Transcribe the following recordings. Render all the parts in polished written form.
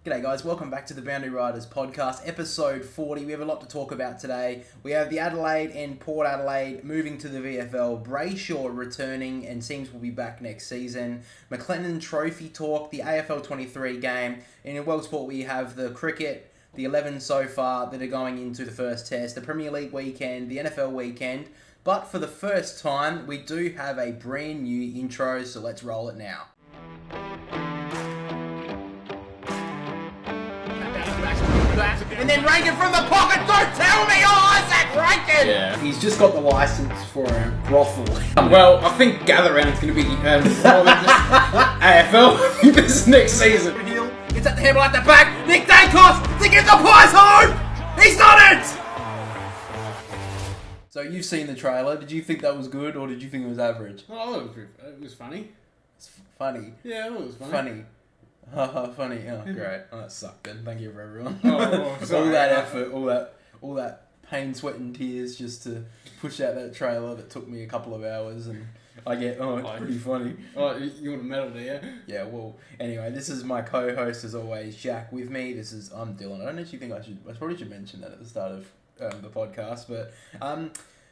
G'day guys, welcome back to the Boundary Riders Podcast, episode 40. We have a lot to talk about today. We have the Adelaide and Port Adelaide moving to the VFL, Brayshaw returning and seems will be back next season, McClelland Trophy talk, the AFL 23 game, and in World Sport we have the cricket, the 11 so far that are going into the first test, the Premier League weekend, the NFL weekend, but for the first time we do have a brand new intro, so let's roll it now. And then Rankin from the pocket, don't tell me, Isaac Rankin! Yeah. He's just got the license for a brothel. Well, I think Gather Round's going to be AFL this next season. It's at the handle at the back, Nick Dankos to get the pies home! He's done it! So you've seen the trailer, did you think that was good or did you think it was average? Oh, it was funny. It's funny. Yeah, it was funny. Funny. Funny. Oh, great. Oh, that sucked then. Thank you for everyone. Sorry. All that effort, all that pain, sweat and tears just to push out that trailer that took me a couple of hours and I get, it's pretty funny. Oh, you want a medal, do you? Yeah, well, anyway, this is my co-host as always, Jack. With me, I'm Dylan. I don't actually think I probably should mention that at the start of the podcast, but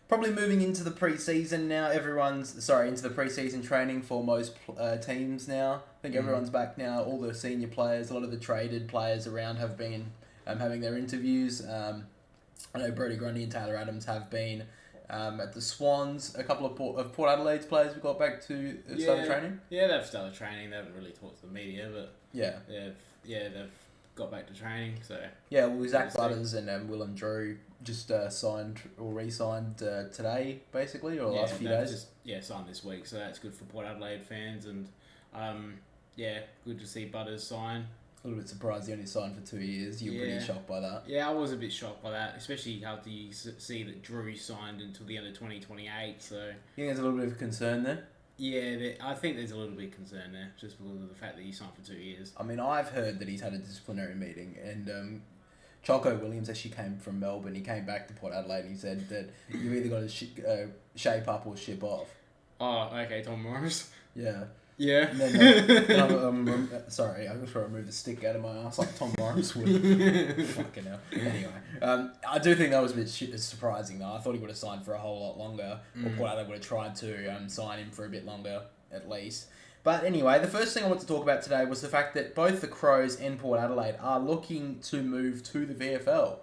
probably moving into the pre-season now. Into the pre-season training for most teams now. I think everyone's back now. All the senior players, a lot of the traded players around have been having their interviews. I know Brodie Grundy and Taylor Adams have been at the Swans. A couple of Port Adelaide's players we got back to start training. Yeah, they've started training. They haven't really talked to the media, but they've got back to training. So yeah, well, Zach Butters and Will and Drew just signed or re-signed today, basically, or the last few days. Signed this week, so that's good for Port Adelaide fans, and good to see Butters sign. A little bit surprised he only signed for 2 years. You were pretty shocked by that. Yeah, I was a bit shocked by that, especially after you see that Drew signed until the end of 2028. So you think there's a little bit of concern there? Yeah, I think there's a little bit of concern there, just because of the fact that he signed for 2 years. I mean, I've heard that he's had a disciplinary meeting, and Choco Williams actually came from Melbourne. He came back to Port Adelaide and he said that you've either got to shape up or ship off. Oh, okay, Tom Morris. Yeah. Yeah. And then, sorry, I'm just trying to remove the stick out of my ass like Tom Morris would. Fucking hell. Anyway, I do think that was a bit surprising though. I thought he would have signed for a whole lot longer, or Port Adelaide would have tried to sign him for a bit longer at least. But anyway, the first thing I want to talk about today was the fact that both the Crows and Port Adelaide are looking to move to the VFL.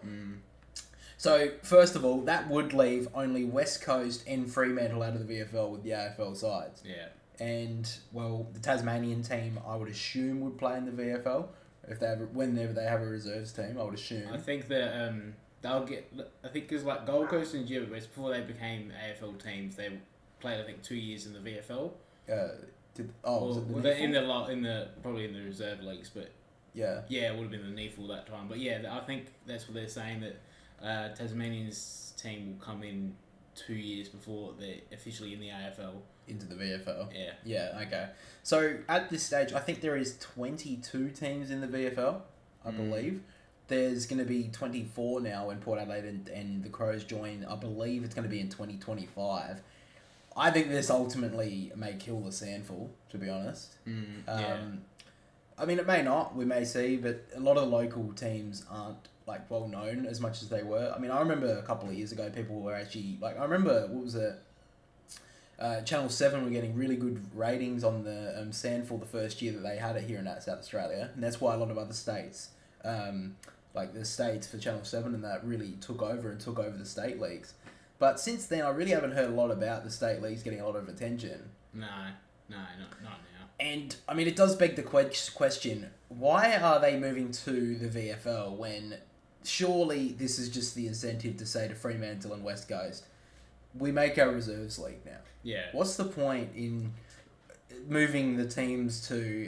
So, first of all, that would leave only West Coast and Fremantle out of the VFL with the AFL sides. Yeah. And, well, the Tasmanian team, I would assume, would play in the VFL whenever they have a reserves team, I would assume. I think that they'll get... I think because like Gold Coast and GWS, before they became AFL teams, they played, I think, 2 years in the VFL. Probably in the reserve leagues, but yeah, it would have been the NEFL that time. But yeah, I think that's what they're saying, that Tasmanian's team will come in 2 years before they're officially in the AFL. Into the VFL? Yeah. Yeah, okay. So, at this stage, I think there is 22 teams in the VFL, I believe. There's going to be 24 now when Port Adelaide and the Crows join. I believe it's going to be in 2025. I think this ultimately may kill the Sandful, to be honest. I mean, it may not, we may see, but a lot of the local teams aren't well known as much as they were. I mean, I remember a couple of years ago, people were actually Channel 7 were getting really good ratings on the Sandful the first year that they had it here in South Australia, and that's why a lot of other states, like the states for Channel 7 and that, really took over the state leagues. But since then, I really haven't heard a lot about the state leagues getting a lot of attention. No, not now. And, I mean, it does beg the question, why are they moving to the VFL when surely this is just the incentive to say to Fremantle and West Coast, we make our reserves league now? Yeah. What's the point in moving the teams to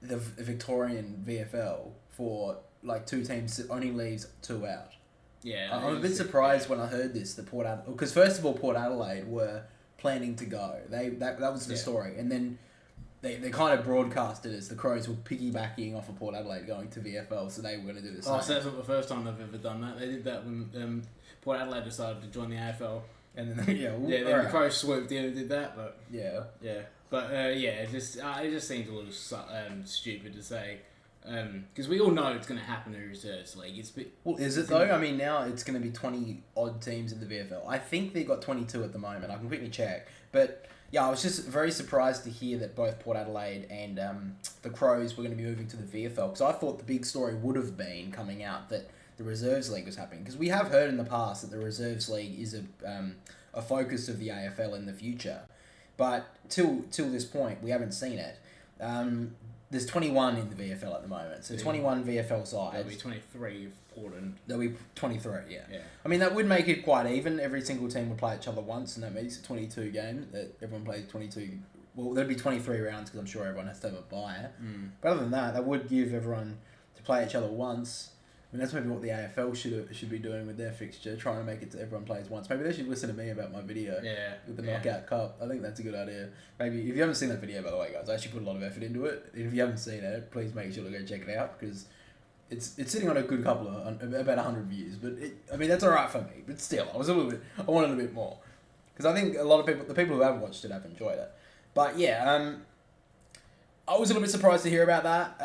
the Victorian VFL for, two teams that only leaves 2 out? Yeah. I'm a bit surprised when I heard this, because first of all, Port Adelaide were planning to go. That was the story. And then they kind of broadcast it as the Crows were piggybacking off of Port Adelaide going to VFL, so they were going to do the same. Oh, so that's not the first time they've ever done that. They did that when Port Adelaide decided to join the AFL. And then the Crows swooped in and did that, but yeah. But it just seems a little stupid to say Because we all know it's going to happen in the Reserves League. Well, is it though? I mean, now it's going to be 20 odd teams in the VFL. I think they've got 22 at the moment. I can quickly check. But yeah, I was just very surprised to hear that both Port Adelaide and the Crows were going to be moving to the VFL, because I thought the big story would have been coming out that the Reserves League was happening. Because we have heard in the past that the Reserves League is a focus of the AFL in the future. But till this point, we haven't seen it. There's 21 in the VFL at the moment, so 21 VFL sides. There'll be 23 of Portland. There'll be 23, yeah. I mean, that would make it quite even. Every single team would play each other once, and that makes it 22 games. That everyone plays 22. Well, there'd be 23 rounds, because I'm sure everyone has to have a bye. But other than that would give everyone to play each other once. I mean, that's maybe what the AFL should be doing with their fixture, trying to make it to everyone plays once. Maybe they should listen to me about my video with the Knockout Cup. I think that's a good idea. Maybe, if you haven't seen that video, by the way, guys, I actually put a lot of effort into it. If you haven't seen it, please make sure to go check it out, because it's sitting on a good couple of, about 100 views. But, I mean, that's alright for me. But still, I wanted a bit more. Because I think a lot of people, the people who have watched it, have enjoyed it. But, yeah, I was a little bit surprised to hear about that.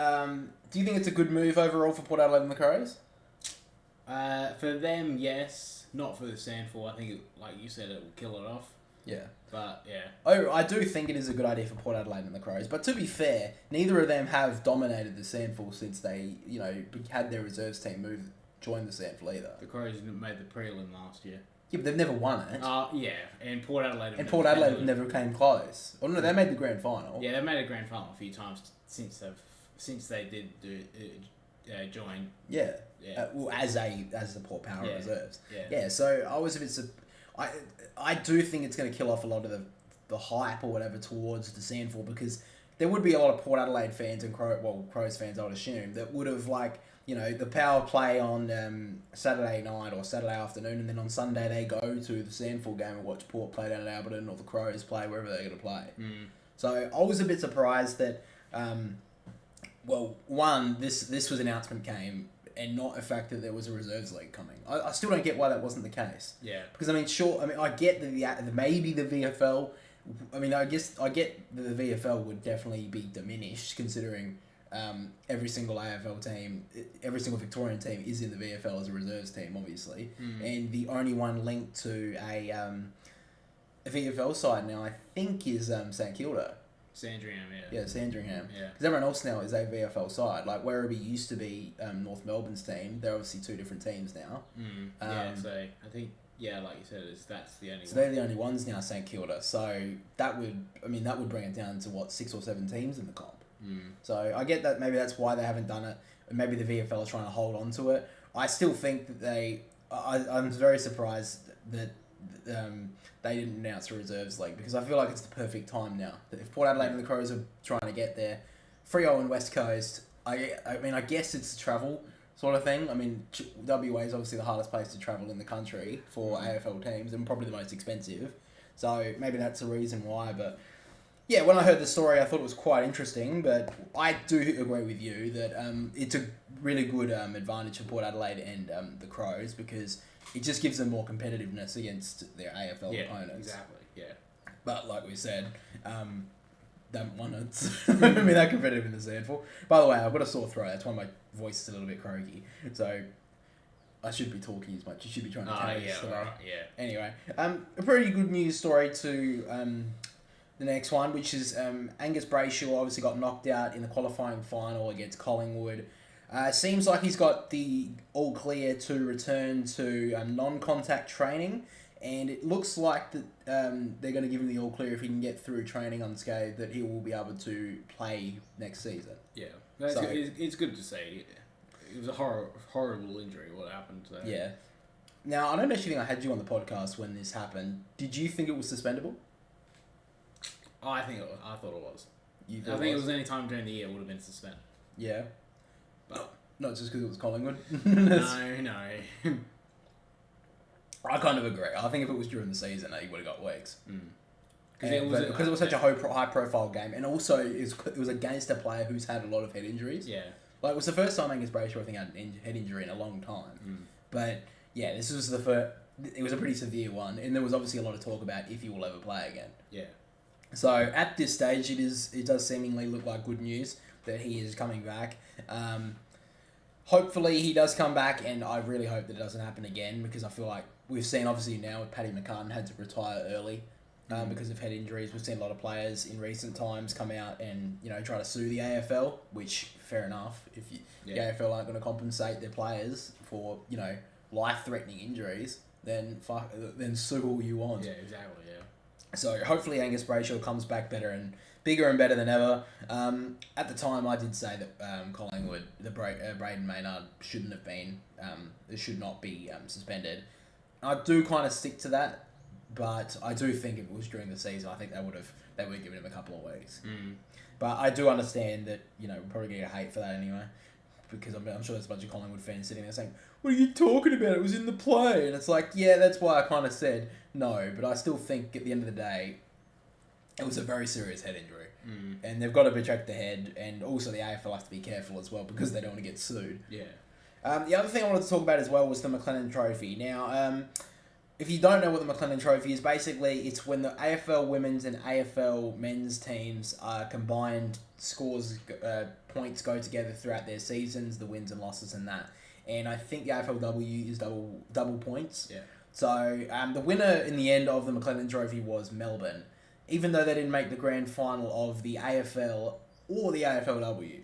Do you think it's a good move overall for Port Adelaide and the Crows? For them, yes. Not for the Sandful. I think, like you said, it will kill it off. Yeah. But, yeah. Oh, I do think it is a good idea for Port Adelaide and the Crows. But to be fair, neither of them have dominated the Sandful since they, had their reserves team join the Sandful either. The Crows made the prelim last year. Yeah, but they've never won it. Yeah. And Port Adelaide never came close. Oh, no, they made the grand final. Yeah, they've made a grand final a few times since they did join. Yeah. Well, as the Port Power reserves. Yeah. Yeah. So I was a bit. I do think it's going to kill off a lot of the hype or whatever towards the Sandful, because there would be a lot of Port Adelaide fans and Crows fans, I would assume, that would have the Power play on Saturday night or Saturday afternoon, and then on Sunday they go to the Sandful game and watch Port play down at Alberton, or the Crows play wherever they're going to play. So I was a bit surprised that. This was announcement came, and not the fact that there was a reserves league coming. I still don't get why that wasn't the case. Yeah. Because I get that maybe the VFL. I mean, I get that the VFL would definitely be diminished, considering every single AFL team, every single Victorian team is in the VFL as a reserves team, obviously, and the only one linked to a VFL side now, I think, is St Kilda. Sandringham, yeah. Yeah, Sandringham. Yeah. Because everyone else now is a VFL side. Like, Werribee used to be North Melbourne's team. They're obviously two different teams now. So I think, like you said, that's the only one. So they're the only ones now, St Kilda. So that would bring it down to, 6 or 7 teams in the comp. So I get that maybe that's why they haven't done it. Maybe the VFL is trying to hold on to it. I still think that I'm very surprised that they didn't announce a reserves league, because I feel like it's the perfect time now. That if Port Adelaide and the Crows are trying to get there, Freo and West Coast, I guess it's a travel sort of thing. I mean, WA is obviously the hardest place to travel in the country for AFL teams, and probably the most expensive. So maybe that's the reason why. But yeah, when I heard the story, I thought it was quite interesting. But I do agree with you that it's a really good advantage for Port Adelaide and the Crows, because it just gives them more competitiveness against their AFL opponents. Exactly, yeah. But like we said, don't want to be that competitive in the Sandful. By the way, I've got a sore throat. That's why my voice is a little bit croaky. So I should be talking as much. You should be trying to tell me. Anyway, a pretty good news story to the next one, which is Angus Brayshaw obviously got knocked out in the qualifying final against Collingwood. Seems like he's got the all clear to return to non-contact training, and it looks like that they're going to give him the all clear if he can get through training unscathed, that he will be able to play next season. Yeah, it's good to see. It was a horrible injury, what happened to that. Yeah. Now, I don't actually think I had you on the podcast when this happened. Did you think it was suspendable? I thought it was. I think it was any time during the year it would have been suspended. Yeah. But not just because it was Collingwood. No. I kind of agree. I think if it was during the season, he would have got weeks. Because it was such a high-profile game, and also it was against a player who's had a lot of head injuries. Yeah. Like, it was the first time Angus Brayshaw, I think, had a head injury in a long time. But yeah, this was the first. It was a pretty severe one, and there was obviously a lot of talk about if he will ever play again. Yeah. So at this stage, it does seemingly look like good news that he is coming back. Hopefully he does come back, and I really hope that it doesn't happen again, because I feel like we've seen, obviously now with Paddy McClelland had to retire early because of head injuries. We've seen a lot of players in recent times come out and, you know, try to sue the AFL, which, fair enough, if the AFL aren't going to compensate their players for, you know, life-threatening injuries, then sue all you want. Yeah, exactly, yeah. So hopefully Angus Brayshaw comes back better and bigger and better than ever. At the time, I did say that Collingwood, Braden Maynard shouldn't have been, should not be suspended. I do kind of stick to that, but I do think if it was during the season, I think they would have given him a couple of weeks. But I do understand that, you know, we're probably going to get hate for that anyway, because I'm sure there's a bunch of Collingwood fans sitting there saying, "What are you talking about? It was in the play." And it's like, yeah, that's why I kind of said no, but I still think at the end of the day, it was a very serious head injury. And they've got to protect the head, and also the AFL has to be careful as well, because they don't want to get sued. Yeah. The other thing I wanted to talk about as well was the McClelland Trophy. Now, if you don't know what the McClelland Trophy is, basically it's when the AFL women's and AFL men's teams combined scores, points go together throughout their seasons, the wins and losses and that. And I think the AFLW is double points. Yeah. So the winner in the end of the McClelland Trophy was Melbourne, even though they didn't make the grand final of the AFL or the AFLW.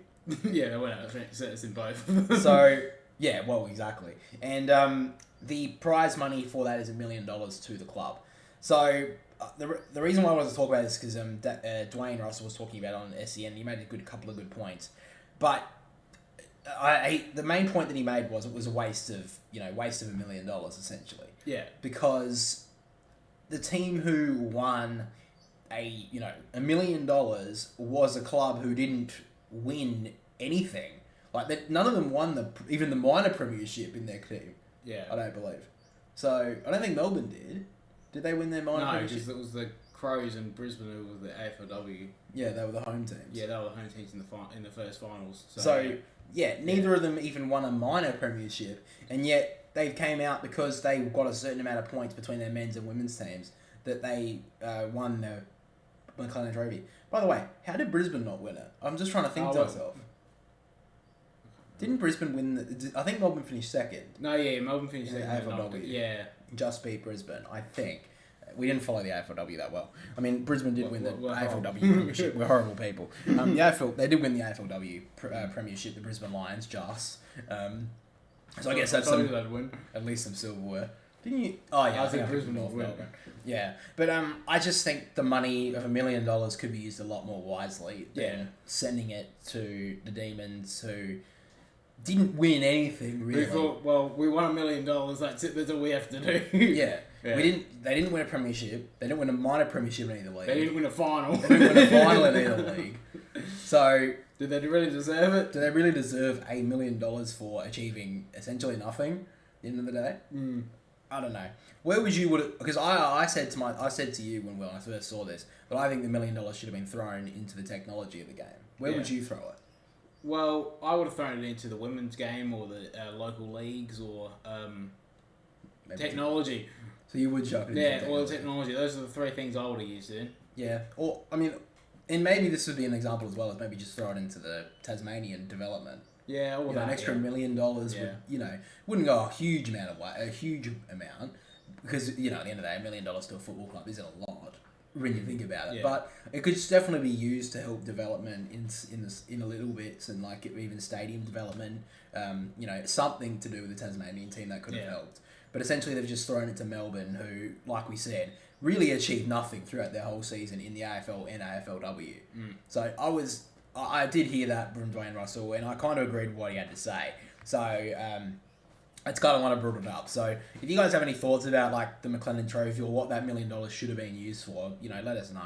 Yeah, they went out. It's in both. So, yeah, well, exactly. And the prize money for that is $1 million to the club. So, the reason why I wanted to talk about this is because Dwayne Russell was talking about it on SEN. He made a couple of good points. But the main point that he made was it was a waste of $1 million, essentially. Yeah. Because the team who won $1 million was a club who didn't win anything. Like, none of them won even the minor premiership in their team. Yeah. I don't believe. So, I don't think Melbourne did. Did they win their minor premiership? No, because it was the Crows and Brisbane who were the AFLW. Yeah, they were the home teams. Yeah, they were the home teams in the first finals. So neither of them even won a minor premiership, and yet they came out because they got a certain amount of points between their men's and women's teams that they won the McClelland Trophy. By the way, how did Brisbane not win it? I'm just trying to think to myself. Didn't Brisbane win I think Melbourne finished second. No, yeah, Melbourne finished second. AFLW. Yeah. Just beat Brisbane, I think. We didn't follow the AFLW that well. I mean, Brisbane did win the AFLW premiership. We're horrible people. They did win the AFLW premiership, the Brisbane Lions, just. So I guess that's at least some silverware. Didn't you? Oh, yeah. I think Brisbane will win. Yeah. But I just think the money of $1 million could be used a lot more wisely than sending it to the Demons, who didn't win anything, really. We thought, well, we won $1 million, that's it, that's all we have to do. Yeah. They didn't win a premiership. They didn't win a minor premiership in either league. They didn't win a final. They didn't win a final in either league. So, did they really deserve it? Do they really deserve $1 million for achieving essentially nothing at the end of the day? I don't know. Where would you because I said to you when I first saw this that I think the $1 million should have been thrown into the technology of the game. Where would you throw it? Well, I would have thrown it into the women's game or the local leagues or technology. So you would chuck it into technology. Yeah, or technology. Those are the three things I would have used it in. Yeah. Or, I mean, and maybe this would be an example as well, as maybe just throw it into the Tasmanian development. Yeah, all that. An extra $1 million would, wouldn't go a huge amount, because, at the end of the day, $1 million to a football club isn't a lot when you think about it. Yeah. But it could definitely be used to help development in a little bits, and like even stadium development. Something to do with the Tasmanian team that could have helped. But essentially, they've just thrown it to Melbourne, who, like we said, really achieved nothing throughout their whole season in the AFL and AFLW. So I did hear that from Dwayne Russell, and I kind of agreed with what he had to say. So it's kind of why I brought it up. So if you guys have any thoughts about like the McClelland Trophy or what that $1 million should have been used for, let us know.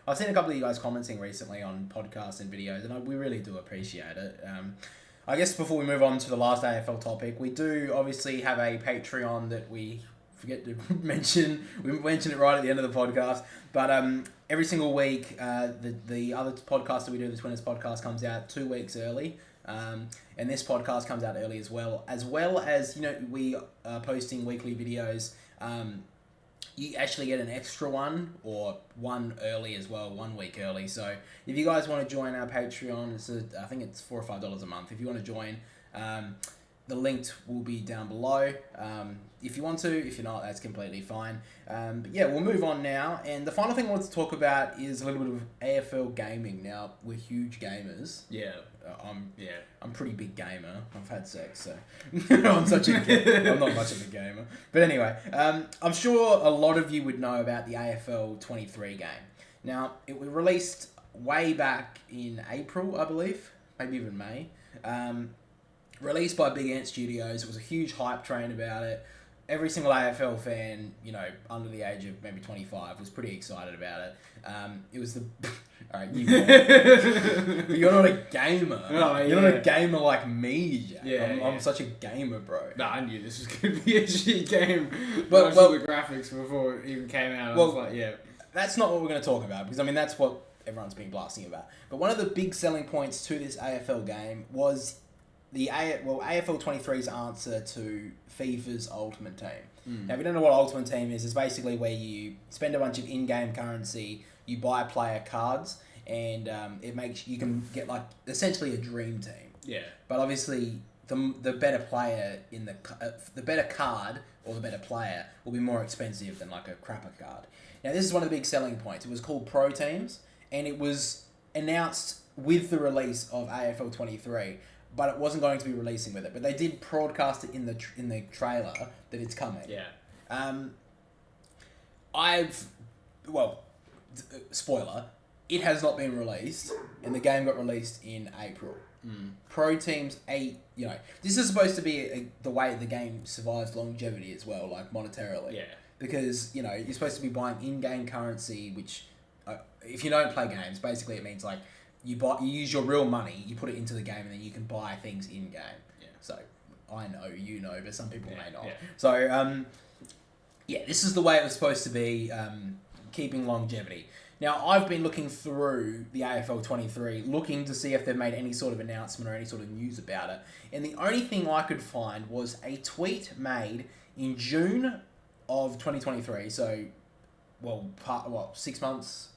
I've seen a couple of you guys commenting recently on podcasts and videos, and we really do appreciate it. I guess before we move on to the last AFL topic, we do obviously have a Patreon that we forget to mention. We mentioned it right at the end of the podcast. But every single week, the other podcast that we do, the Twinners podcast, comes out 2 weeks early. And this podcast comes out early as well as, we are posting weekly videos you actually get an extra one, or one early as well, 1 week early. So if you guys want to join our Patreon, I think it's $4 or $5 a month. If you want to join, the link will be down below. If you want to, if you're not, that's completely fine. But yeah, we'll move on now. And the final thing I want to talk about is a little bit of AFL gaming. Now, we're huge gamers. Yeah. I'm a pretty big gamer. I've had sex, so I'm not much of a gamer. But anyway, I'm sure a lot of you would know about the AFL 23 game. Now, it was released way back in April, I believe, maybe even May. Released by Big Ant Studios. It was a huge hype train about it. Every single AFL fan, under the age of maybe 25, was pretty excited about it. It was the... Alright, but you're not a gamer. Oh, you're not a gamer like me, Jack. Yeah, I'm such a gamer, bro. No, I knew this was going to be a shit game. But I saw the graphics before it even came out. I was like, yeah. That's not what we're going to talk about, because, that's what everyone's been blasting about. But one of the big selling points to this AFL game was... AFL 23's answer to FIFA's Ultimate Team. Now, if you don't know what Ultimate Team is, it's basically where you spend a bunch of in-game currency, you buy player cards, and you can get essentially a dream team. Yeah. But obviously, the better player in the better card or the better player will be more expensive than a crapper card. Now, this is one of the big selling points. It was called Pro Teams, and it was announced with the release of AFL 23. But it wasn't going to be releasing with it. But they did broadcast it in the trailer that it's coming. Yeah. Spoiler, it has not been released, and the game got released in April. Pro Teams 8, this is supposed to be the way the game survives longevity as well, monetarily. Yeah. Because, you're supposed to be buying in-game currency, which, if you don't play games, basically it means, you use your real money, you put it into the game, and then you can buy things in game. Yeah. So I know, but some people may not. Yeah. So this is the way it was supposed to be, keeping longevity. Now, I've been looking through the AFL 23, looking to see if they've made any sort of announcement or any sort of news about it. And the only thing I could find was a tweet made in June of 2023. So, 6 months...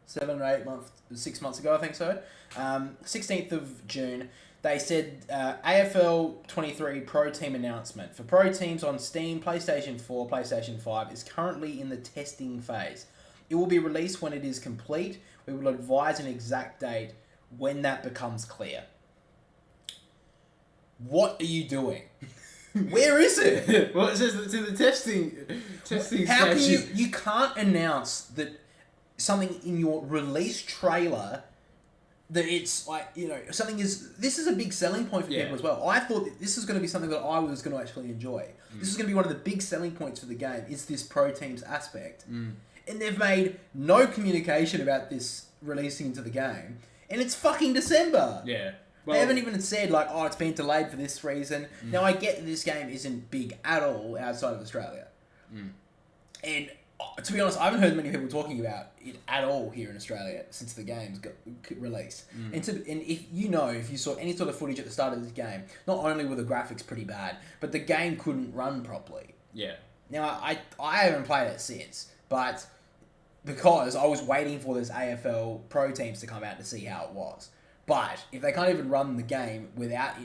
7 or 8 months, 6 months ago, I think so. 16th of June, they said AFL 23 Pro Team announcement. For Pro Teams on Steam, PlayStation 4, PlayStation 5 is currently in the testing phase. It will be released when it is complete. We will advise an exact date when that becomes clear. What are you doing? Where is it? Well, it says it's in the testing How station. can you can't announce that something in your release trailer that it's this is a big selling point for people as well. I thought that this is going to be something that I was going to actually enjoy. This is going to be one of the big selling points for the game, is this Pro Teams aspect. And they've made no communication about this releasing into the game, and it's fucking December. Yeah. Well, they haven't even said it's been delayed for this reason. Now, I get that this game isn't big at all outside of Australia. And to be honest, I haven't heard many people talking about it at all here in Australia since the game's got released. And if you saw any sort of footage at the start of this game, not only were the graphics pretty bad, but the game couldn't run properly. Yeah. Now, I haven't played it since, but because I was waiting for this AFL Pro Teams to come out to see how it was. But if they can't even run the game without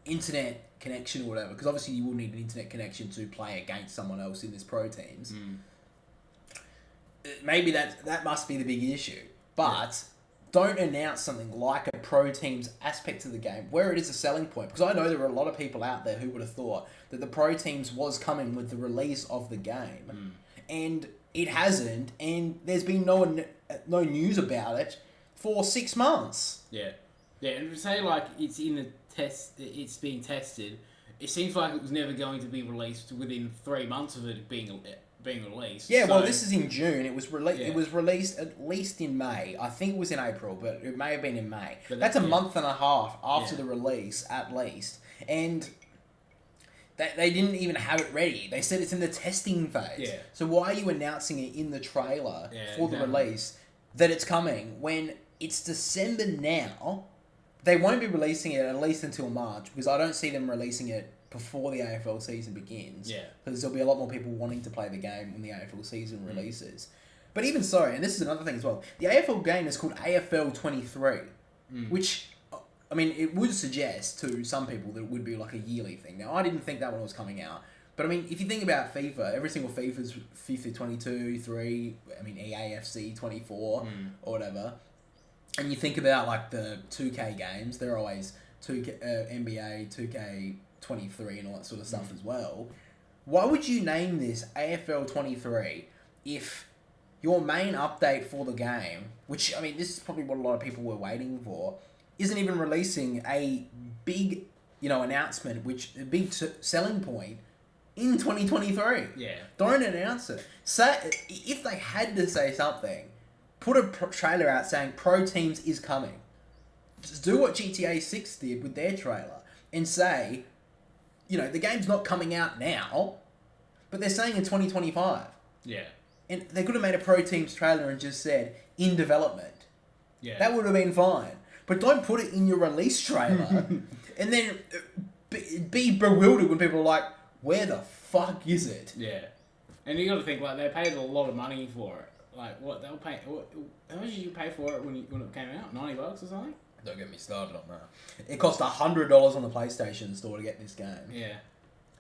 internet connection or whatever, because obviously you will need an internet connection to play against someone else in this Pro Teams. Maybe that must be the big issue. But don't announce something like a Pro Teams aspect to the game where it is a selling point. Because I know there are a lot of people out there who would have thought that the Pro Teams was coming with the release of the game. And it hasn't, and there's been no news about it for 6 months. Yeah. Yeah, and to say it's in the test, it's being tested, it seems like it was never going to be released within 3 months of it being released. Yeah, well, this is in June. It was It was released at least in May. I think it was in April, but it may have been in May. But that's a month and a half after the release, at least. And they didn't even have it ready. They said it's in the testing phase. Yeah. So why are you announcing it in the trailer for the release that it's coming when it's December now? They won't be releasing it at least until March, because I don't see them releasing it before the AFL season begins. Yeah. Because there'll be a lot more people wanting to play the game when the AFL season releases. But even so, and this is another thing as well, the AFL game is called AFL 23, which, I mean, it would suggest to some people that it would be like a yearly thing. Now, I didn't think that when it was coming out. But I mean, if you think about FIFA, every single FIFA's FIFA 22, 3, I mean, EAFC 24 or whatever. And you think about like the 2K games, they're always NBA, 2K 23 and all that sort of stuff as well. Why would you name this AFL 23 if your main update for the game, which, I mean, this is probably what a lot of people were waiting for, isn't even releasing a big, announcement, which a big selling point in 2023. Yeah. Don't announce it. Say, if they had to say something, put a trailer out saying Pro Teams is coming. Just do what GTA 6 did with their trailer and say, the game's not coming out now, but they're saying in 2025. Yeah. And they could have made a Pro Teams trailer and just said, in development. Yeah. That would have been fine. But don't put it in your release trailer and then be bewildered when people are like, where the fuck is it? Yeah. And you got to think, like, they paid a lot of money for it. Like, what, they'll pay, how much did you pay for it when it came out? $90 or something? Don't get me started on that. It cost $100 on the PlayStation Store to get this game. Yeah.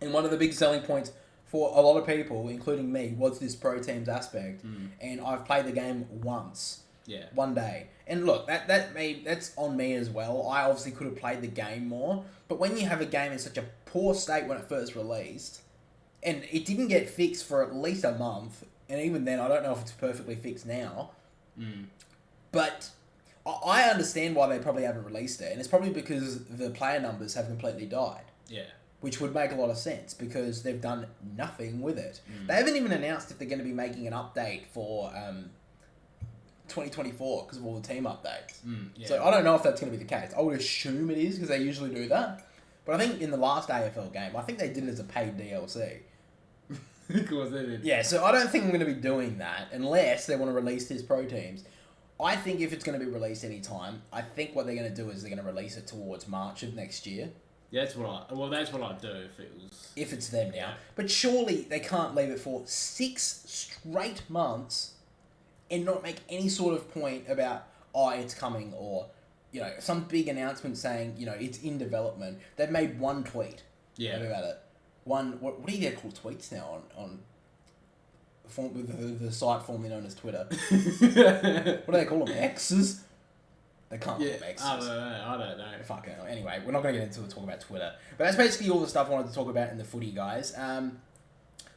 And one of the big selling points for a lot of people, including me, was this Pro Teams aspect. And I've played the game once. Yeah. One day. And look, that's on me as well. I obviously could have played the game more. But when you have a game in such a poor state when it first released, and it didn't get fixed for at least a month, and even then, I don't know if it's perfectly fixed now. But I understand why they probably haven't released it. And it's probably because the player numbers have completely died. Yeah. Which would make a lot of sense because they've done nothing with it. They haven't even announced if they're going to be making an update for 2024 because of all the team updates. Yeah. So I don't know if that's going to be the case. I would assume it is because they usually do that. But I think in the last AFL game, I think they did it as a paid DLC. Of course they did. Yeah, so I don't think I'm going to be doing that unless they want to release his Pro Teams. I think if it's going to be released anytime, I think what they're going to do is they're going to release it towards March of next year. Yeah, that's what I'd do if it was... If it's them now. But surely they can't leave it for 6 straight months and not make any sort of point about, it's coming, or, some big announcement saying, it's in development. They've made one tweet about it. What do you get called tweets now on the site formerly known as Twitter? What do they call them? X's? They can't call them X's. I don't know. Fuck it. Anyway, we're not going to get into the talk about Twitter. But that's basically all the stuff I wanted to talk about in the footy, guys.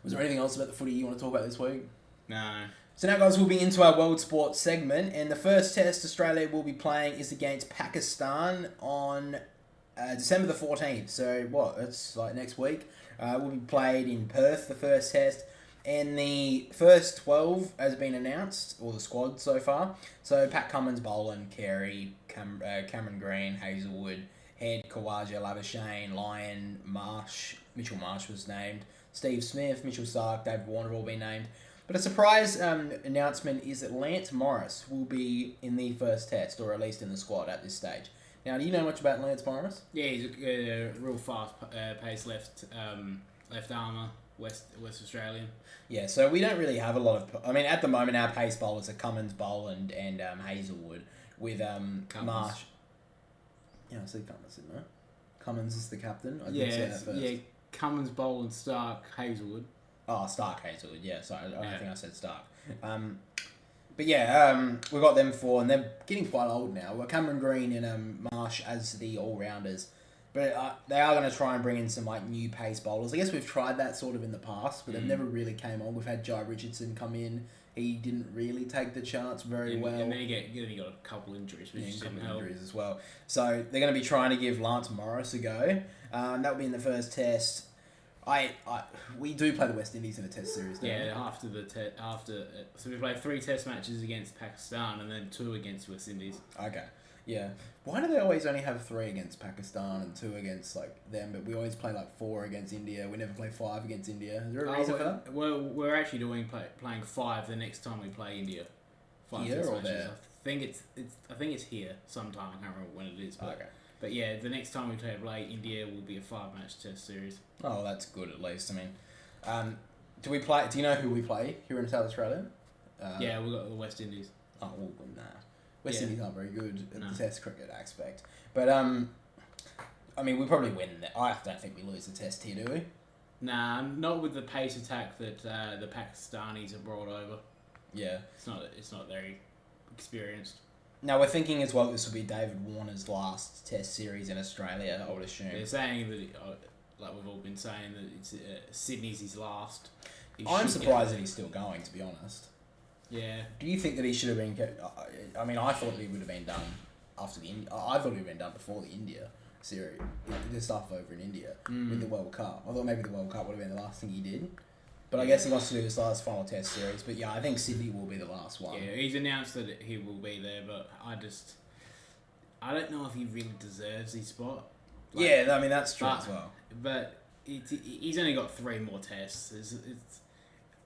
Was there anything else about the footy you want to talk about this week? No. So now, guys, we'll be into our World Sports segment. And the first test Australia will be playing is against Pakistan on December the 14th. So, it's like next week. Will be played in Perth, the first test. And the first 12 has been announced, or the squad so far. So Pat Cummins, Boland, Carey, Cameron Green, Hazelwood, Head, Kawaja, Labuschagne, Lyon, Marsh, Mitchell Marsh was named, Steve Smith, Mitchell Stark, David Warner have all been named. But a surprise announcement is that Lance Morris will be in the first test, or at least in the squad at this stage. Now, do you know much about Lance Morris? Yeah, he's a real fast pace left armour. West Australian. Yeah, so we don't really have a lot of... I mean, at the moment, our pace bowlers are Cummins, Boland, and Hazelwood, with Marsh... Yeah, I see Cummins in there. Cummins is the captain. I didn't see that first. Yeah, Cummins, Boland, Stark, Hazelwood. Oh, Stark, Hazelwood, yeah. Sorry, I don't think I said Stark. But yeah, we got them four, and they're getting quite old now. We've got Cameron Green and Marsh as the all-rounders. But they are going to try and bring in some new pace bowlers. I guess we've tried that sort of in the past, but they've never really came on. We've had Jai Richardson come in. He didn't really take the chance very well. And then he got a couple injuries, which didn't help. Injuries as well. So they're going to be trying to give Lance Morris a go. That will be in the first test. We do play the West Indies in a test series, don't we? Yeah, so we play 3 test matches against Pakistan and then 2 against West Indies. Okay. Yeah. Why do they always only have 3 against Pakistan and 2 against them, but we always play 4 against India? We never play 5 against India. Is there a reason for that? Well, we're actually playing 5 the next time we play India. 5 here or matches. there? I think it's here sometime. I can't remember when it is. But But yeah, the next time we play India will be a 5-match test series. Oh, that's good at least. I mean, do you know who we play here in South Australia? Yeah, we've got the West Indies. Oh, we'll win that. West Indies aren't very good at the Test cricket aspect. But, I mean, we probably win that. I don't think we lose the Test here, do we? Nah, not with the pace attack that the Pakistanis have brought over. Yeah. It's not very experienced. Now, we're thinking as well this will be David Warner's last Test series in Australia, I would assume. They're saying that, like we've all been saying, that it's Sydney's his last. I'm surprised that he's still going, to be honest. Yeah. Do you think that he should have been kept? I mean, I thought he would have been done after the. I thought he would have been done before the India series, the stuff over in India with the World Cup. I thought maybe the World Cup would have been the last thing he did, but I guess he wants to do this last final Test series. But yeah, I think Sydney will be the last one. Yeah, he's announced that he will be there, but I don't know if he really deserves his spot. Like, yeah, I mean that's true as well. But he's only got 3 more tests.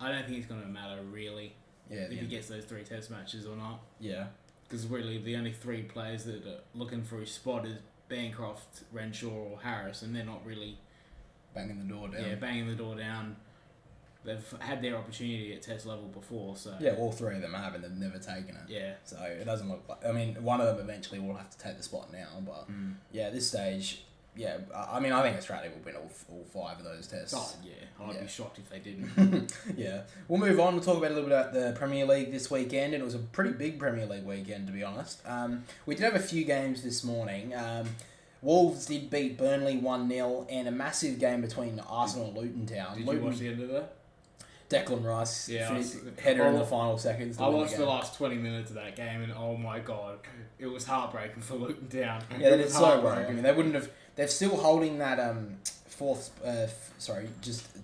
I don't think it's going to matter really. Yeah, if he gets those 3 Test matches or not. Yeah. Because really, the only 3 players that are looking for his spot is Bancroft, Renshaw, or Harris, and they're not really banging the door down. Yeah, banging the door down. They've had their opportunity at Test level before, so yeah, all 3 of them have, and they've never taken it. Yeah. So it doesn't look like. I mean, one of them eventually will have to take the spot now, but yeah, at this stage. Yeah, I mean, I think Australia will win all 5 of those tests. Oh, yeah. I'd be shocked if they didn't. Yeah. We'll move on. We'll talk about a little bit about the Premier League this weekend, and it was a pretty big Premier League weekend, to be honest. We did have a few games this morning. Wolves did beat Burnley 1-0, and a massive game between Arsenal and Luton Town. Did you watch the end of that? Declan Rice header in the final seconds. I watched the last 20 minutes of that game, and oh my god, it was heartbreaking for Luton Town. Yeah, it's so broken. I mean, they wouldn't have. They're still holding that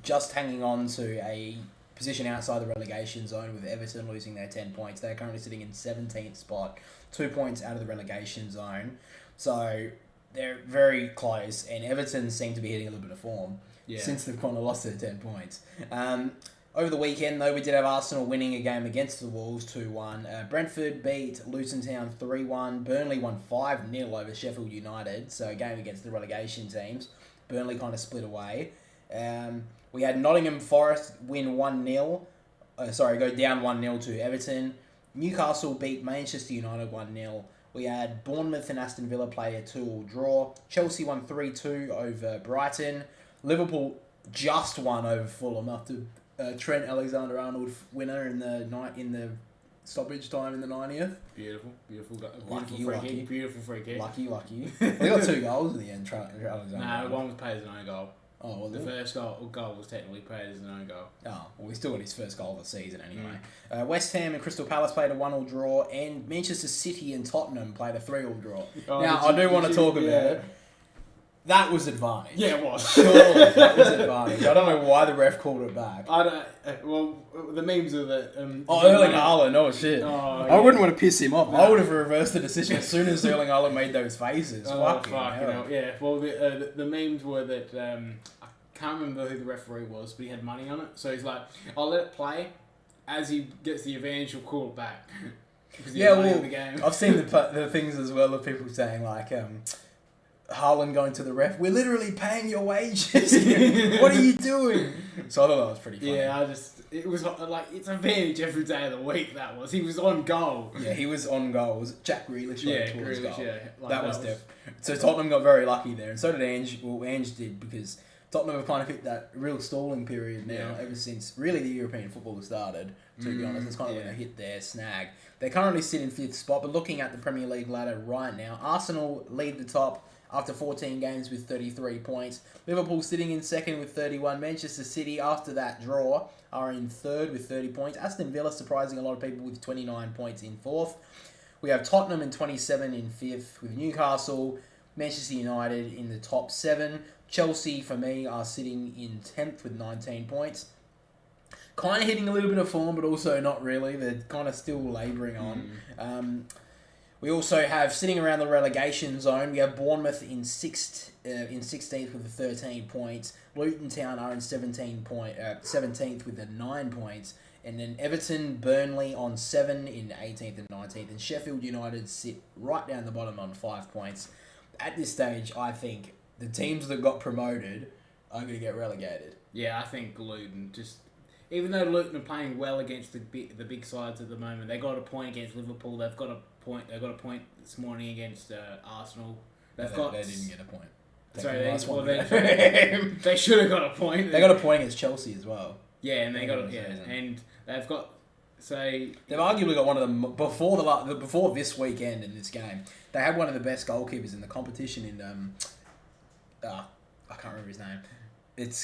just hanging on to a position outside the relegation zone with Everton losing their 10 points. They're currently sitting in 17th spot, 2 points out of the relegation zone. So they're very close, and Everton seem to be hitting a little bit of form since they've kind of lost their 10 points. Over the weekend, though, we did have Arsenal winning a game against the Wolves 2-1. Brentford beat Luton Town 3-1. Burnley won 5-0 over Sheffield United, so a game against the relegation teams. Burnley kind of split away. We had Nottingham Forest win 1-0. Go down 1-0 to Everton. Newcastle beat Manchester United 1-0. We had Bournemouth and Aston Villa play a 2-2 draw. Chelsea won 3-2 over Brighton. Liverpool just won over Fulham after Trent Alexander-Arnold winner in the stoppage time in the 90th. Beautiful free kick. Lucky. They got 2 goals in the end. Trent Alexander. No, one was paid as an own goal. Oh, was the it? first goal was technically paid as an own goal. Oh, well, he still got his first goal of the season anyway. West Ham and Crystal Palace played a 1-1 draw, and Manchester City and Tottenham played a 3-3 draw. Now, I do want to talk about it. That was advantage. Yeah, it was. Sure, that was advantage. I don't know why the ref called it back. I don't. Well, the memes are that. Erling Haaland. Oh shit. I wouldn't want to piss him off. No. I would have reversed the decision as soon as Erling Haaland made those faces. Fucking hell. Yeah. Well, the memes were that I can't remember who the referee was, but he had money on it. So he's like, "I'll let it play. As he gets the advantage, he'll call it back." Yeah. Well, the game. I've seen the things as well of people saying like. Haaland going to the ref, we're literally paying your wages. What are you doing? So I thought that was pretty funny. Yeah, it was like, it's advantage every day of the week, that was. He was on goal. Yeah, he was on goal. Was it Jack Grealish? Grealish, goal? Yeah. Like that was def. So Tottenham got very lucky there, and so did Ange. Well, Ange did, because Tottenham have kind of hit that real stalling period now, ever since really the European football started, to be honest. It's kind of when they hit their snag. They currently sit in 5th spot, but looking at the Premier League ladder right now, Arsenal lead the top after 14 games with 33 points. Liverpool sitting in 2nd with 31. Manchester City, after that draw, are in 3rd with 30 points. Aston Villa, surprising a lot of people, with 29 points in 4th. We have Tottenham in 27 in 5th with Newcastle. Manchester United in the top 7. Chelsea, for me, are sitting in 10th with 19 points. Kind of hitting a little bit of form, but also not really. They're kind of still labouring on. We also have, sitting around the relegation zone, we have Bournemouth in 16th with 13 points. Luton Town are in 17th with 9 points. And then Everton, Burnley on 7 in 18th and 19th. And Sheffield United sit right down the bottom on 5 points. at this stage, I think the teams that got promoted are going to get relegated. Yeah, I think Luton just... Even though Luton are playing well against the big sides at the moment, they got a point against Liverpool. They've got a point. They got a point this morning against Arsenal. They didn't get a point. They should have got a point. They got a point against Chelsea as well. Yeah, and and they've got. So they've arguably got one of them before this weekend in this game. They had one of the best goalkeepers in the competition in I can't remember his name. It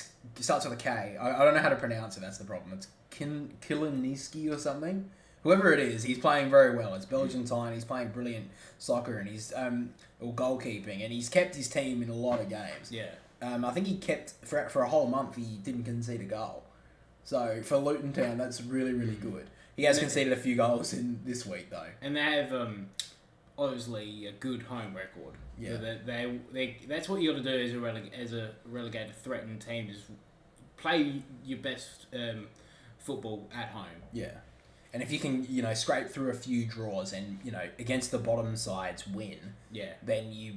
starts with a K. I don't know how to pronounce it. That's the problem. It's Kiliniski or something. Whoever it is, he's playing very well. It's Belgian time. He's playing brilliant soccer and he's goalkeeping and he's kept his team in a lot of games. Yeah. I think he kept for a whole month. He didn't concede a goal. So for Luton Town, that's really really good. He has conceded a few goals in this week though. And they have obviously a good home record. Yeah. So that's what you got to do as a relegated threatened team. Just play your best football at home. Yeah. And if you can, scrape through a few draws and, against the bottom sides win, then you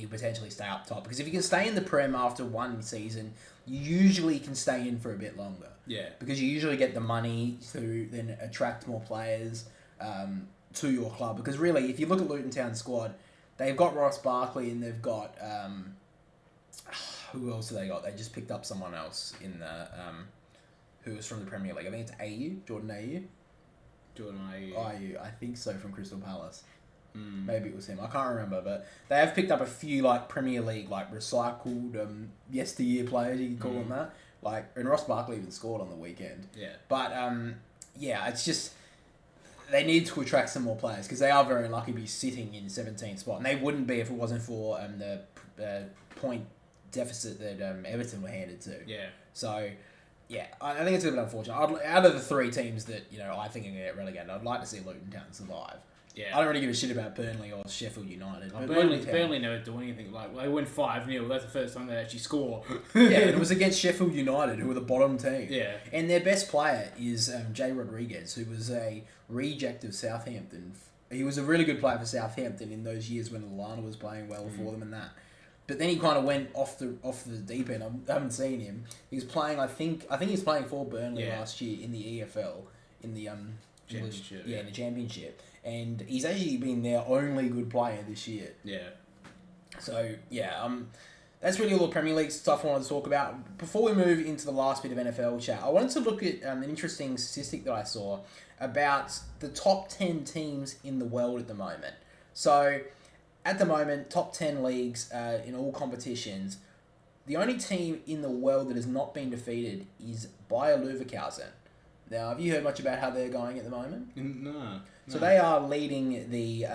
potentially stay up top. Because if you can stay in the Prem after one season, you usually can stay in for a bit longer. Yeah. Because you usually get the money to then attract more players to your club. Because really, if you look at Luton Town's squad, they've got Ross Barkley and they've got... who else have they got? They just picked up someone else in the... who was from the Premier League. I think it's Jordan Ayew. I think so, from Crystal Palace. Maybe it was him. I can't remember, but they have picked up a few Premier League recycled yesteryear players. You can call them that. And Ross Barkley even scored on the weekend. Yeah. But it's just they need to attract some more players because they are very lucky to be sitting in 17th spot, and they wouldn't be if it wasn't for the point deficit that Everton were handed to. Yeah. So. Yeah, I think it's a bit unfortunate. Out of the three teams that I think are going to get relegated, I'd like to see Luton Town survive. Yeah. I don't really give a shit about Burnley or Sheffield United. But Burnley never do anything. They win 5-0. That's the first time they actually score. Yeah, and it was against Sheffield United, who were the bottom team. Yeah. And their best player is Jay Rodriguez, who was a reject of Southampton. He was a really good player for Southampton in those years when Lallana was playing well for them and that. But then he kind of went off the deep end. I haven't seen him. He was playing. I think he was playing for Burnley last year in the EFL in the championship. In the championship, and he's actually been their only good player this year. Yeah. So that's really all the Premier League stuff I wanted to talk about. Before we move into the last bit of NFL chat, I wanted to look at an interesting statistic that I saw about the top 10 teams in the world at the moment. So. At the moment, top 10 leagues in all competitions, the only team in the world that has not been defeated is Bayer Leverkusen. Now, have you heard much about how they're going at the moment? No. So they are leading the...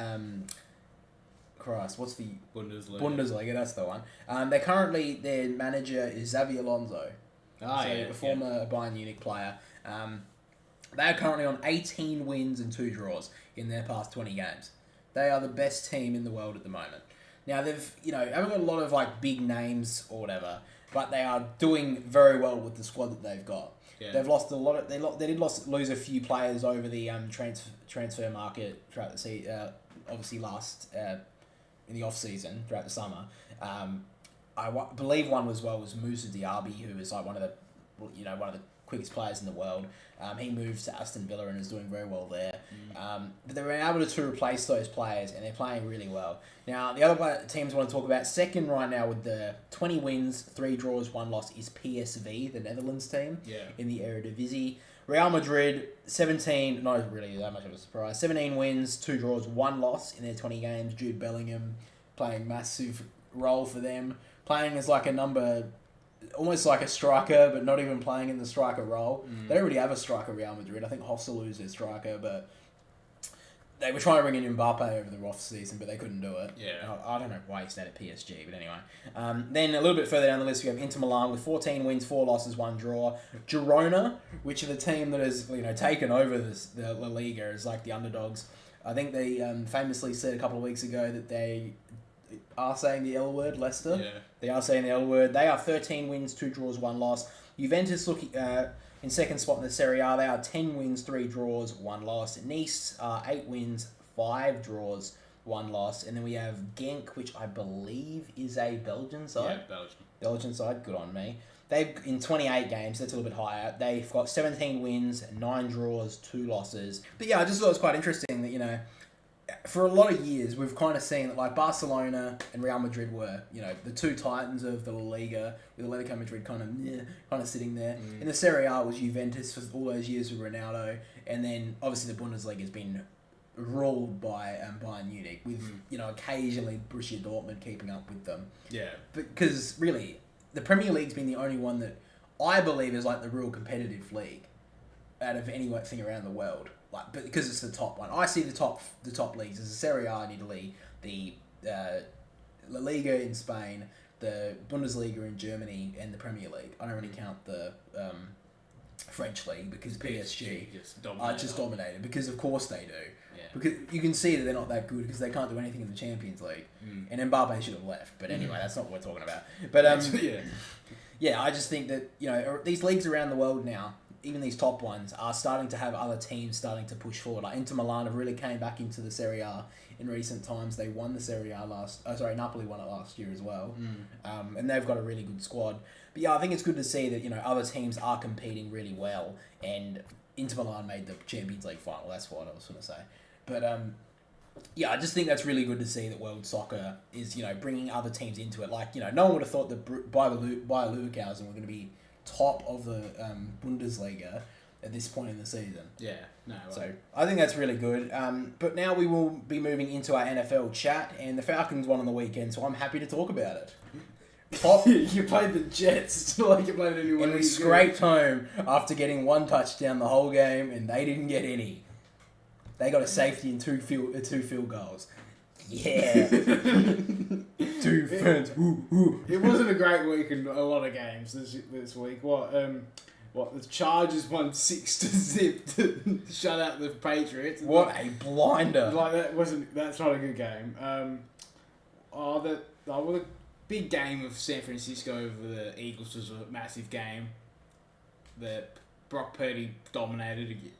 what's the... Bundesliga, that's the one. Their manager is Xavi Alonso. A former Bayern Munich player. They are currently on 18 wins and 2 draws in their past 20 games. They are the best team in the world at the moment. Now they've, haven't got a lot of big names or whatever, but they are doing very well with the squad that they've got. Yeah. They've lost a lot of. They did lose a few players over the transfer market throughout the obviously last in the off season throughout the summer. I believe one was Moussa Diaby, who is one of the quickest players in the world. He moved to Aston Villa and is doing very well there. But they were able to replace those players, and they're playing really well. Now, the other teams I want to talk about, second right now with the 20 wins, 3 draws, 1 loss, is PSV, the Netherlands team, in the Eredivisie. Real Madrid, 17, not really that much of a surprise, 17 wins, 2 draws, 1 loss in their 20 games. Jude Bellingham playing massive role for them, playing as almost like a striker, but not even playing in the striker role. They already have a striker, Real Madrid. I think Joselu is their striker, but they were trying to bring in Mbappe over the off season, but they couldn't do it. Yeah. I don't know why he stayed at PSG, but anyway. Then a little bit further down the list, we have Inter Milan with 14 wins, 4 losses, 1 draw. Girona, which are the team that has taken over the La Liga as the underdogs. I think they famously said a couple of weeks ago that they are saying the L word, Leicester. Yeah. They are saying the L word. They are 13 wins, 2 draws, 1 loss. Juventus looking in second spot in the Serie A. They are 10 wins, 3 draws, 1 loss. Nice are 8 wins, 5 draws, 1 loss. And then we have Genk, which I believe is a Belgian side. Yeah, Belgium. Belgian side, good on me. They've, in 28 games, that's a little bit higher. They've got 17 wins, 9 draws, 2 losses. But yeah, I just thought it was quite interesting that, you know, for a lot of years, we've kind of seen that like Barcelona and Real Madrid were, you know, the two titans of the La Liga, with Atletico Madrid kind of sitting there. In the Serie A was Juventus for all those years with Ronaldo, and then obviously the Bundesliga has been ruled by Bayern Munich, with you know, occasionally Borussia Dortmund keeping up with them. Yeah. Because really, the Premier League's been the only one that I believe is like the real competitive league out of anything around the world. Like, but because it's the top one, I see the top leagues as the Serie A in Italy, the La Liga in Spain, the Bundesliga in Germany, and the Premier League. I don't really count the French league because PSG are just dominated, because of course they do. Yeah. Because you can see that they're not that good because they can't do anything in the Champions League, and Mbappe should have left. But anyway, that's not what we're talking about. But yeah, I just think that, you know, these leagues around the world now, even these top ones, are starting to have other teams starting to push forward. Like Inter Milan have really came back into the Serie A in recent times. They won the Serie A Napoli won it last year as well. And they've got a really good squad. But yeah, I think it's good to see that, you know, other teams are competing really well, and Inter Milan made the Champions League final. That's what I was going to say. But yeah, I just think that's really good to see that world soccer is, you know, bringing other teams into it. Like, you know, no one would have thought that Bayer Leverkusen were going to be top of the Bundesliga at this point in the season. Yeah, no. Right. So I think that's really good. But now we will be moving into our NFL chat, and the Falcons won on the weekend, so I'm happy to talk about it. You played the Jets. It's not like you played anyone. And we scraped home after getting 1 touchdown the whole game, and they didn't get any. They got a safety and two field goals. Yeah. 2 fans. It wasn't a great week in a lot of games this week. What the Chargers won 6-0 to shut out the Patriots. What a blinder! Like that's not a good game. The big game of San Francisco over the Eagles was a massive game. That Brock Purdy dominated again.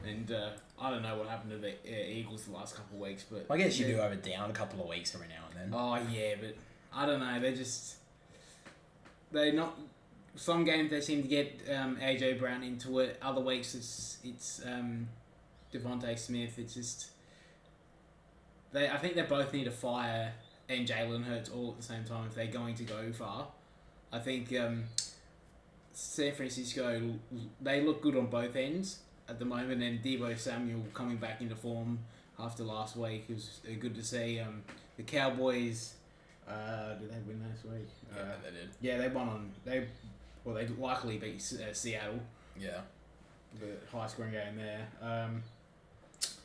And I don't know what happened to the Eagles the last couple of weeks, but I guess you do have it down a couple of weeks every now and then. Oh yeah, but I don't know. They're not. Some games they seem to get AJ Brown into it. Other weeks it's Devontae Smith. It's just I think they both need to fire and Jalen Hurts all at the same time if they're going to go far. I think San Francisco, they look good on both ends at the moment, and Deebo Samuel coming back into form after last week. It was good to see. The Cowboys, did they win last week? Yeah, they did. Yeah, they won they likely beat Seattle. Yeah. The high scoring game there.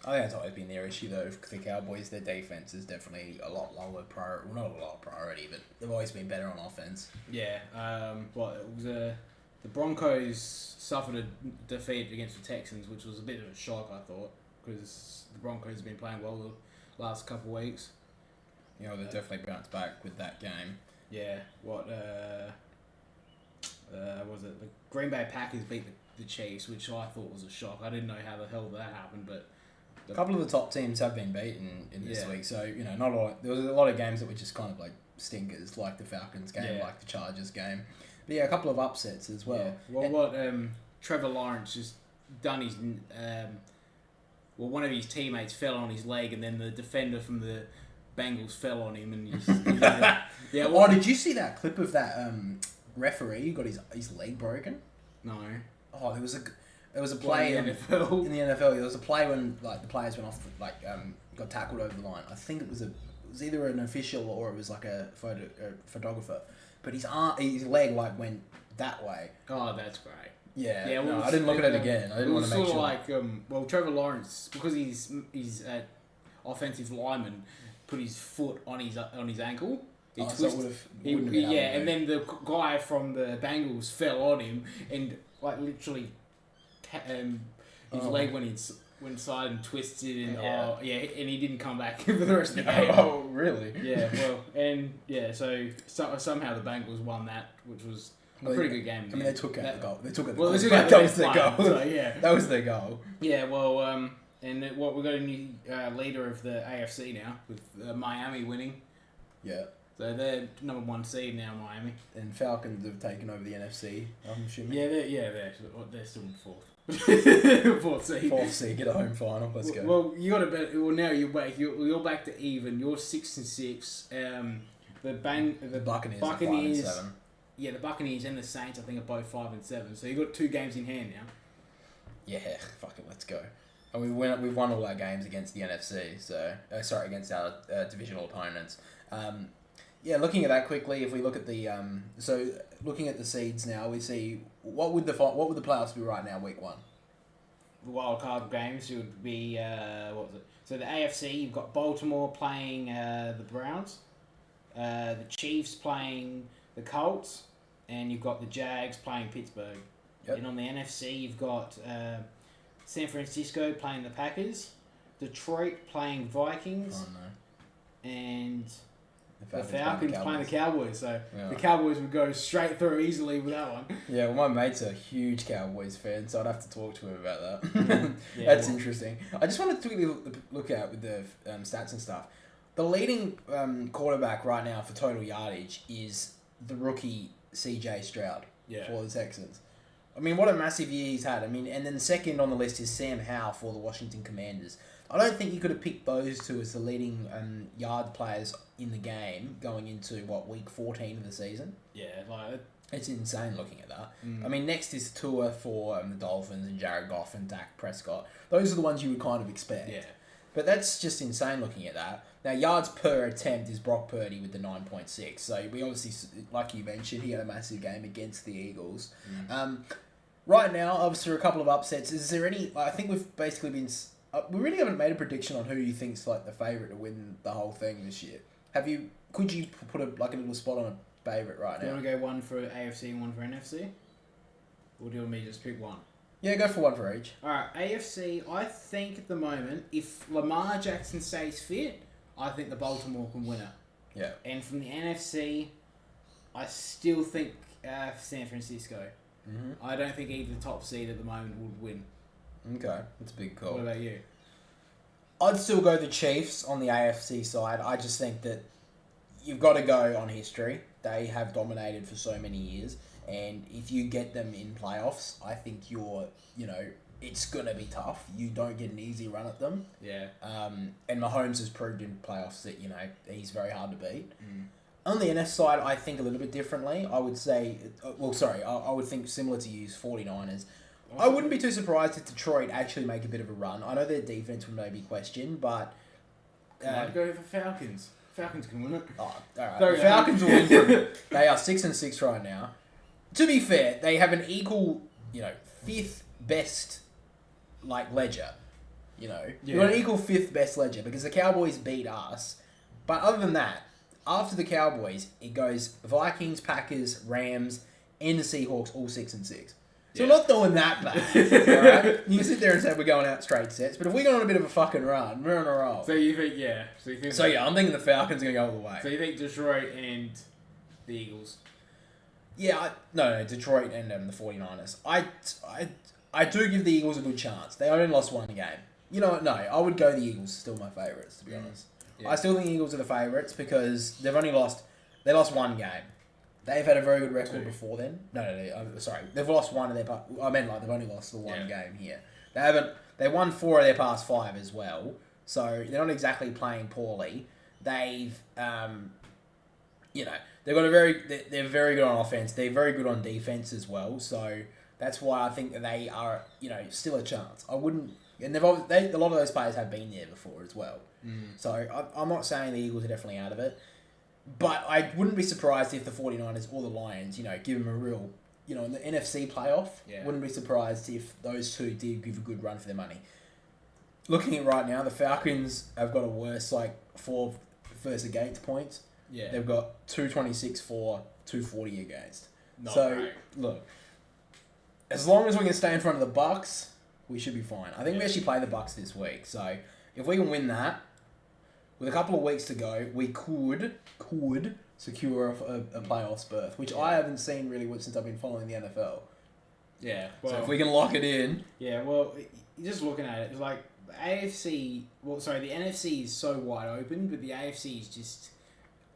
I think that's always been their issue though. For the Cowboys, their defense is definitely a lot lower priority. Well, not a lot of priority, but they've always been better on offense. Yeah. It was the Broncos suffered a defeat against the Texans, which was a bit of a shock, I thought, because the Broncos have been playing well the last couple of weeks. You know, they definitely bounced back with that game. Yeah. What was it? The Green Bay Packers beat the Chiefs, which I thought was a shock. I didn't know how the hell that happened, but a couple of the top teams have been beaten in this week, so you know, not a lot. There was a lot of games that were just kind of like stinkers, like the Falcons game, like the Chargers game. But yeah, a couple of upsets as well. Yeah. Well, Trevor Lawrence just done his one of his teammates fell on his leg, and then the defender from the Bengals fell on him, and yeah. Well, did you see that clip of that referee who got his leg broken? No. Oh, there was a play in the NFL. In the NFL, there was a play when like the players went off, got tackled over the line. I think it was either an official or it was like a photographer. But his leg like went that way. Oh, that's great. Yeah. Yeah. Well, I didn't look at it again. I didn't want to make sure. Like Trevor Lawrence, because he's offensive lineman, put his foot on his ankle. He twisted. And then the guy from the Bengals fell on him and like literally, his leg went inside and twisted and and he didn't come back for the rest of the game. Oh, really? Yeah. Well, and so somehow the Bengals won that, which was a pretty good game. I mean, they took out the goal. They took out the goal. That was their goal. So, yeah. That was their goal. Yeah. Well, And we've got a new leader of the AFC now, with Miami winning. Yeah. So they're number 1 seed now, Miami. And Falcons have taken over the NFC, I'm assuming. Yeah, they're still in 4th. 4th seed. 4th seed, get a home final. Let's go. Well, you got to bet. Well, now you're back. You're back to even. You're 6-6. The Buccaneers are 5-7. Yeah, the Buccaneers and the Saints, I think, are both 5-7. So you've got 2 games in hand now. Yeah, fuck it, let's go. And we've won all our games against the NFC. So against our divisional opponents. Yeah, looking at that quickly, if we look at the looking at the seeds now, we see what would the playoffs be right now, week 1? The wild card games would be what was it? So the AFC, you've got Baltimore playing the Browns, the Chiefs playing the Colts, and you've got the Jags playing Pittsburgh. Yep. And on the NFC, you've got San Francisco playing the Packers, Detroit playing Vikings, and the Falcons playing the Cowboys. So the Cowboys would go straight through easily with that one. Yeah, well, my mate's a huge Cowboys fan, so I'd have to talk to him about that. That's interesting. I just wanted to look at with the stats and stuff. The leading quarterback right now for total yardage is the rookie CJ Stroud for the Texans. I mean, what a massive year he's had. I mean, and then second on the list is Sam Howell for the Washington Commanders. I don't think you could have picked those two as the leading yard players in the game going into, week 14 of the season? Yeah, like... It's insane looking at that. I mean, next is Tua for the Dolphins and Jared Goff and Dak Prescott. Those are the ones you would kind of expect. Yeah. But that's just insane looking at that. Now, yards per attempt is Brock Purdy with the 9.6. So we obviously, like you mentioned, he had a massive game against the Eagles. Right now, obviously, a couple of upsets. Is there any... I think we've basically been... we really haven't made a prediction on who you think's the favourite to win the whole thing this year. Could you put a little spot on a favourite right now? Do you want to go one for AFC and one for NFC? Or do you want me to just pick one? Yeah, go for one for each. Alright, AFC, I think at the moment, if Lamar Jackson stays fit, I think the Baltimore can win it. Yeah. And from the NFC, I still think San Francisco. Mm-hmm. I don't think either top seed at the moment would win. Okay, that's a big call. What about you? I'd still go the Chiefs on the AFC side. I just think that you've got to go on history. They have dominated for so many years. And if you get them in playoffs, I think it's going to be tough. You don't get an easy run at them. Yeah. And Mahomes has proved in playoffs that, he's very hard to beat. On the NFC side, I think a little bit differently. I would say, I would think similar to you's 49ers. I wouldn't be too surprised if Detroit actually make a bit of a run. I know their defense would maybe question, but... I'd go for Falcons. Falcons can win it. Oh, alright. The Falcons will win them. They are 6-6 right now. To be fair, they have an equal, 5th best, ledger. You've got an equal 5th best ledger because the Cowboys beat us. But other than that, after the Cowboys, it goes Vikings, Packers, Rams, and the Seahawks, all 6-6. So we're not doing that bad, alright? You can sit there and say we're going out straight sets, but if we go on a bit of a fucking run, we're on a roll. So you think, I'm thinking the Falcons are going to go all the way. So you think Detroit and the Eagles? Yeah, no, Detroit and the 49ers. I do give the Eagles a good chance. They only lost one game. You know what? No, I would go the Eagles. Still my favourites, to be honest. Yeah. I still think the Eagles are the favourites because they lost one game. They've had a very good record before then. No, sorry. They've lost one of their... they've only lost the one game here. They won 4 of their past 5 as well. So they're not exactly playing poorly. They've... they've got they're very good on offense. They're very good on defense as well. So that's why I think that they are, still a chance. I wouldn't... And a lot of those players have been there before as well. So I'm not saying the Eagles are definitely out of it. But I wouldn't be surprised if the 49ers or the Lions, give them a real, in the NFC playoff, wouldn't be surprised if those two did give a good run for their money. Looking at right now, the Falcons have got a worse, 4 first against points. Yeah. They've got 226 for, 240 against. Great. Look, as long as we can stay in front of the Bucks, we should be fine. I think we actually play the Bucks this week. So if we can win that, with a couple of weeks to go, we could secure a playoffs berth, which I haven't seen really since I've been following the NFL. Yeah. Well, so if we can lock it in... Yeah, well, just looking at it, it's like AFC. Well, sorry, the NFC is so wide open, but the AFC is just.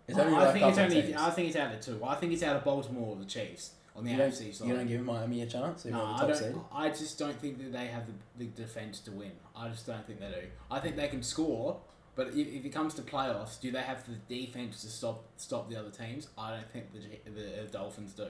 I think it's out of two. I think it's out of Baltimore or the Chiefs on the AFC side. You don't give Miami a chance? I just don't think that they have the defense to win. I just don't think they do. I think they can score, but if it comes to playoffs, do they have the defense to stop the other teams? I don't think the Dolphins do.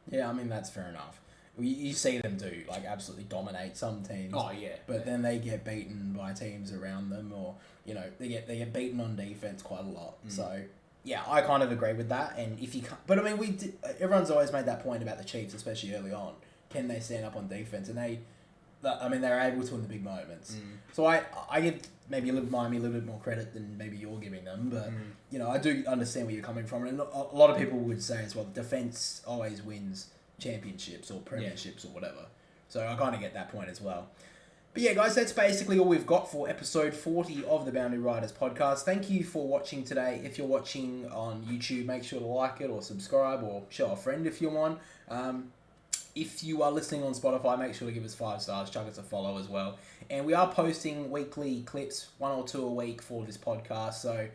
Yeah, I mean, that's fair enough. You see them do, like, absolutely dominate some teams. Oh, yeah. But then they get beaten by teams around them, or, you know, they get beaten on defense quite a lot. So, yeah, I kind of agree with that. And if you can't... But, I mean, everyone's always made that point about the Chiefs, especially early on. Can they stand up on defense? And they're able to in the big moments. So I give maybe Miami a little bit more credit than maybe you're giving them. But, you know, I do understand where you're coming from. And a lot of people would say as well, defense always wins championships or premierships or whatever. So I kind of get that point as well. But yeah, guys, that's basically all we've got for episode 40 of the Boundary Riders podcast. Thank you for watching today. If you're watching on YouTube, make sure to like it or subscribe or show a friend if you want. If you are listening on Spotify, make sure to give us 5 stars, chuck us a follow as well. And we are posting weekly clips, 1 or 2 a week for this podcast. So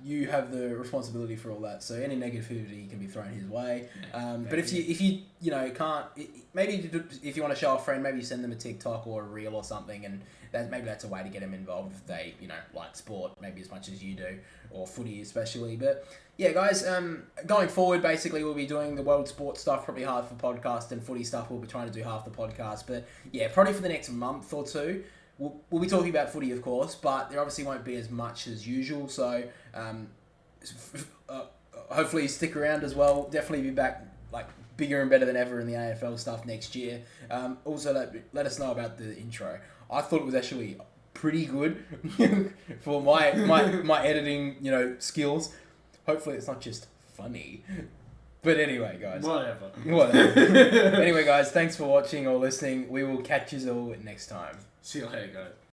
you have the responsibility for all that. So any negativity can be thrown his way. But if you can't, maybe if you want to show a friend, maybe send them a TikTok or a reel or something, and maybe that's a way to get them involved if they like sport maybe as much as you do, or footy especially. But yeah, guys, going forward, basically we'll be doing the world sports stuff, probably half the podcast, and footy stuff we'll be trying to do half the podcast. But yeah, probably for the next month or two. We'll be talking about footy, of course, but there obviously won't be as much as usual. So hopefully stick around as well. Definitely be back like bigger and better than ever in the AFL stuff next year. Also, let us know about the intro. I thought it was actually pretty good for my editing skills. Hopefully it's not just funny. But anyway, guys. Whatever. Anyway, guys, thanks for watching or listening. We will catch you all next time. See you later, guys.